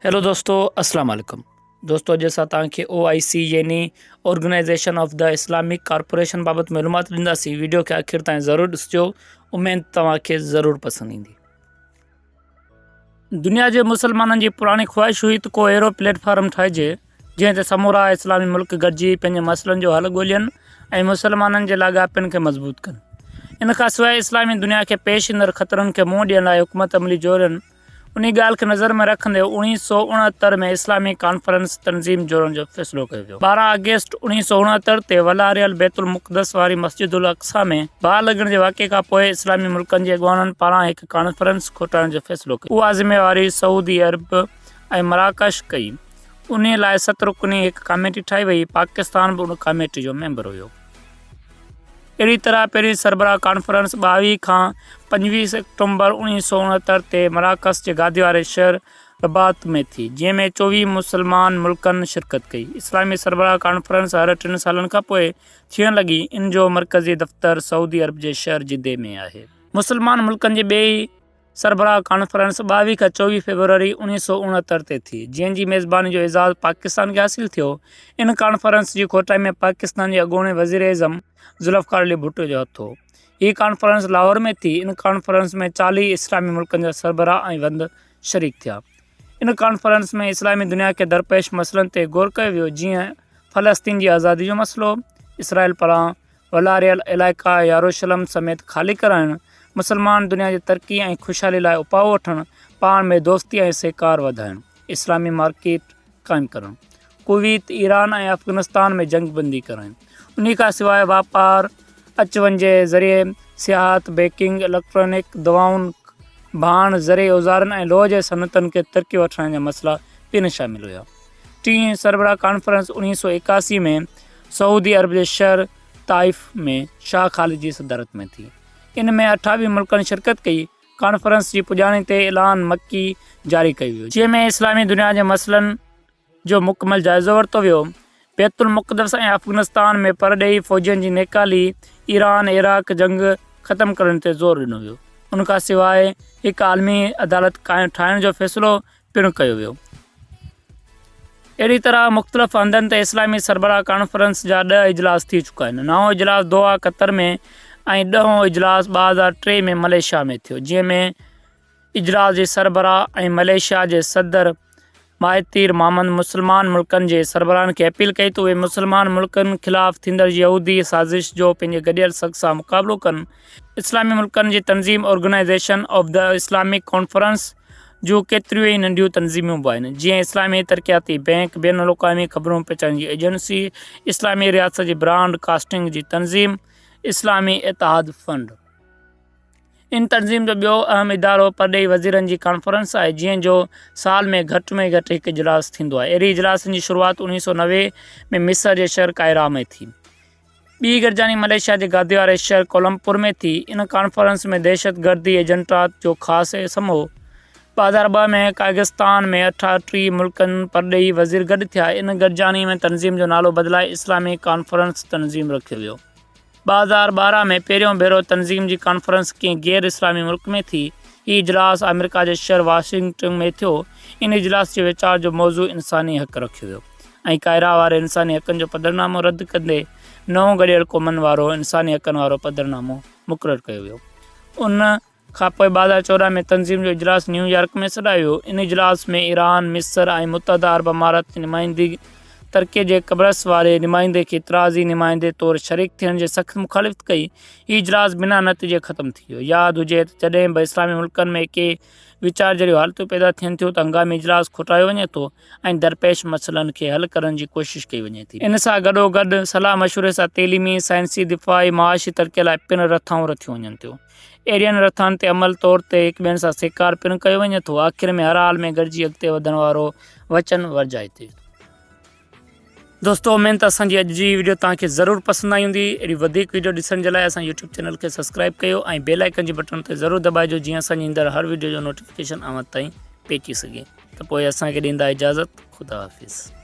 Hello दोस्तों, अस्सलाम वालेकुम। दोस्तों, जैसा तव्हांखे OIC यानी organisation of the Islamic corporation बाबत मालूमात ॾींदासीं। वीडियो खे आख़िर ताईं ज़रूरु ॾिसिजो, उमेद तव्हांखे ज़रूरु पसंदि ईंदी। दुनिया जे मुसलमाननि जी पुराणी ख़्वाहिश हुई त को अहिड़ो प्लेटफॉर्म ठाहिजे जंहिं ते समूरा इस्लामी मुल्क गॾिजी पंहिंजे मसइलनि जो हल ॻोल्हनि ऐं मुसलमाननि जे लाॻापनि खे मज़बूत कनि। इन खां सवाइ इस्लामी दुनिया खे पेश ईंदड़ ख़तरनि खे मुंहुं ॾियण लाइ हुकूमत अमली जोड़नि। उन ॻाल्हि खे नज़र में रखंदे 1969 में इस्लामी कॉन्फ्रेंस तनज़ीम जोड़ण जो फ़ैसिलो कयो वियो। 12 अगस्त 1969 ते वलारियल बैतुल मुक़दस वारी मस्जिदुल अक़सा में बाहि लॻण जे वाक़े खां पोइ इस्लामी मुल्कनि जे अॻवाननि पारां हिकु कॉन्फ्रेंस खोटाइण जो फ़ैसिलो कयो। उहा ज़िम्मेवारी सऊदी अरब ऐं मराकश कई। उन लाइ 7 रुकनी हिकु कमेटी ठाही वई। पाकिस्तान बि उन कमेटी जो मेंबर हुयो। अहिड़ी तरह पहिरीं सरबराह कॉन्फ्रेंस 22 खां 25 अक्टूबर 1969 ते मराकश जे गादी वारे शहर रबात में थी, जंहिं में 24 मुसलमान मुल्कनि शिरकत कई। इस्लामी सरबराह कॉन्फ्रेंस हर 3 सालनि खां पोइ थियण लॻी। इन जो मरकज़ी दफ़्तरु सऊदी अरब जे शहर जिदे में आहे। मुसलमान मुल्कनि जी ॿिई सरबराह कॉन्फ्रेंस 22 खां 24 फरवरी 1969 ते थी, जंहिं जी मेज़बानी जो एज़ाज़ पाकिस्तान खे हासिलु थियो। इन कॉन्फ्रेंस जी खोटाई में पाकिस्तान जे अॻूणे वज़ीर एज़म ज़ुल्फ़िकार अली भुट्टो जो हथु हो। हीअ कॉन्फ्रेंस लाहौर में थी। इन कॉन्फ्रेंस में 40 इस्लामी मुल्कनि जा सरबराह ऐं वंद शरीक थिया। इन कॉन्फ्रेंस में इस्लामी दुनिया खे दरपेश मसइलनि ते ग़ौर कयो वियो, जीअं फ़लस्तीन जी आज़ादी जो मसइलो, इसराइल पारां वलारियल इलाइक़ा यरूशलम समेत ख़ाली कराइणु, मुसलमान दुनिया जी तरक़ी ऐं ख़ुशहाली लाइ उपाउ वठणु, पाण में दोस्ती ऐं सहकार वधाइणु, इस्लामी मार्केट क़ाइमु करणु, कुवैत, ईरान ऐं अफ़गानिस्तान में जंग बंदी कराइणु। उन खां सवाइ वापारु, अचु वञ जे ज़रिए सियाहत, बैंकिंग, इलेक्ट्रॉनिक, दवाउनि, भाण, ज़रे औज़ारनि ऐं लोह जे सनअतनि खे तरक़ी वठण जा मसइला पिण शामिल हुआ। 3 सरबराह कॉन्फ्रेंस 1981 में सऊदी अरब जे शहर ताइफ़ में शाह ख़ालिद जी सदारत में थी। इन में 28 मुल्कनि शिरकत कई। कॉन्फ्रेंस जी पुॼाणी ते ऐलान मक्की जारी कई वियो, जंहिं में इस्लामी दुनिया जे मसइलनि जो मुकमल जाइज़ो वरितो वियो। बैतुल मुक़दस ऐं अफ़गानिस्तान में परॾेही फ़ौजियुनि जी नेकाली, ईरान इराक़ जंग ख़तमु करण ते ज़ोर ॾिनो वियो। उन खां सवाइ हिकु आलमी अदालत ठाहिण जो फ़ैसिलो पिणु कयो वियो। अहिड़ी तरह मुख़्तलिफ़ हंधनि ते इस्लामी सरबराह कॉन्फ्रेंस जा 10 इजलास थी चुका आहिनि। 9हों इजलास दोहा क़तर में ऐं 10हों इजलास 2003 में मलेशिया में थियो, जंहिं में इजलास जे सरबराह ऐं मलेशिया जे सदर माहितीर मोहम्मद मुसलमान मुल्कनि जे सरबराहनि खे अपील कई त उहे मुसलमान मुल्कनि ख़िलाफ़ थींदड़ यहूदी साज़िश जो पंहिंजे गॾियल सख़्स सां मुक़ाबिलो कनि। इस्लामी मुल्कनि जी तनज़ीम organisation of the Islamic conference जूं केतिरियूं ई नंढियूं तनज़ीमूं बि आहिनि, जीअं इस्लामी तरक़ियाती बैंक, बैन अल-अक़वामी ख़बरूं पहुचाइण जी एजेंसी, इस्लामी रियासत जी ब्रांड कास्टिंग जी तनज़ीम, इस्लामी इतिहाद फंड। इन तनज़ीम जो ॿियो अहम इदारो परॾेही वज़ीरनि जी कॉन्फ्रेंस आहे, जंहिं जो साल में घटि हिकु इजलास थींदो आहे। अहिड़ी इजलासनि जी शुरूआति 1990 में मिस्र जे शहर कायरा में थी। ॿी गॾिजानी मलेशिया जे गादी वारे शहर कोलमपुर में थी। इन कॉन्फ्रेंस में दहशतगर्दी एजेंटात जो ख़ासि समूह। 2002 में कागिस्तान में 38 मुल्कनि परॾेही वज़ीर गॾु थिया। इन गॾिजानी में तनज़ीम जो नालो बदिलाए इस्लामी कॉन्फ्रेंस तनज़ीम रखियो वियो। 2012 में पहिरियों भेरो तनज़ीम जी कॉन्फ्रेंस कंहिं गैर इस्लामी मुल्क में थी। हीउ इजलास अमेरिका जे शहर वाशिंगटन में थियो। इन इजलास जे वीचार जो मौज़ू इंसानी हक़ रखियो वियो ऐं कायरा वारे इंसानी हक़नि जो पदरनामो रद्द कंदे नओं गॾियल क़ौमनि वारो इंसानी हक़नि वारो पदरनामो मुक़ररु कयो वियो। उन खां पोइ 2014 में तनज़ीम जो इजलास न्यूयॉर्क में सॾायो वियो। इन इजलास में ईरान, मिस्र ऐं मुतहदा अरब अमारात जी नुमाइंदगी तरक़ी जे कब्रस वारे नुमाइंदे खे इतराज़ी नुमाइंदे तौरु शरीक थियण जे सख़्त मुखालिफ़त कई। हीउ इजलास बिना नतीजे ख़तमु थी वियो। यादि हुजे त जॾहिं बि इस्लामी मुल्कनि में के वीचार जहिड़ियूं हालतूं पैदा थियनि थियूं त हंगामी इजलास खोटायो वञे थो ऐं दरपेश मसइलनि खे हल करण जी कोशिशि कई वञे थी। इन सां गॾोगॾु सलाह मशवरे सां तइलीमी, साइंसी, दिफ़ाई, माशी तरक़ीअ लाइ पिणु रथाऊं रथियूं वञनि थियूं। अहिड़ियुनि रथनि ते अमल तौर ते हिक ॿियनि सां सहकार पिणु कयो वञे थो। आख़िर में हर हाल में गॾिजी अॻिते वधण वारो वचन वरजाए थी। दोस्तों, उमेद असांजी अॼु जी वीडियो तव्हांखे ज़रूरु पसंदि आई हूंदी। अहिड़ी वधीक वीडियो ॾिसण जे लाइ असां यूट्यूब चैनल खे सब्सक्राइब कयो ऐं बेल आइकन जी बटन ते ज़रूरु दॿाइजो, जीअं असांजी ईंदड़ हर वीडियो जो नोटिफिकेशन अव्हां ताईं पहुची सघे। त पोइ असांखे ॾींदा इजाज़त। ख़ुदा हाफ़िज़।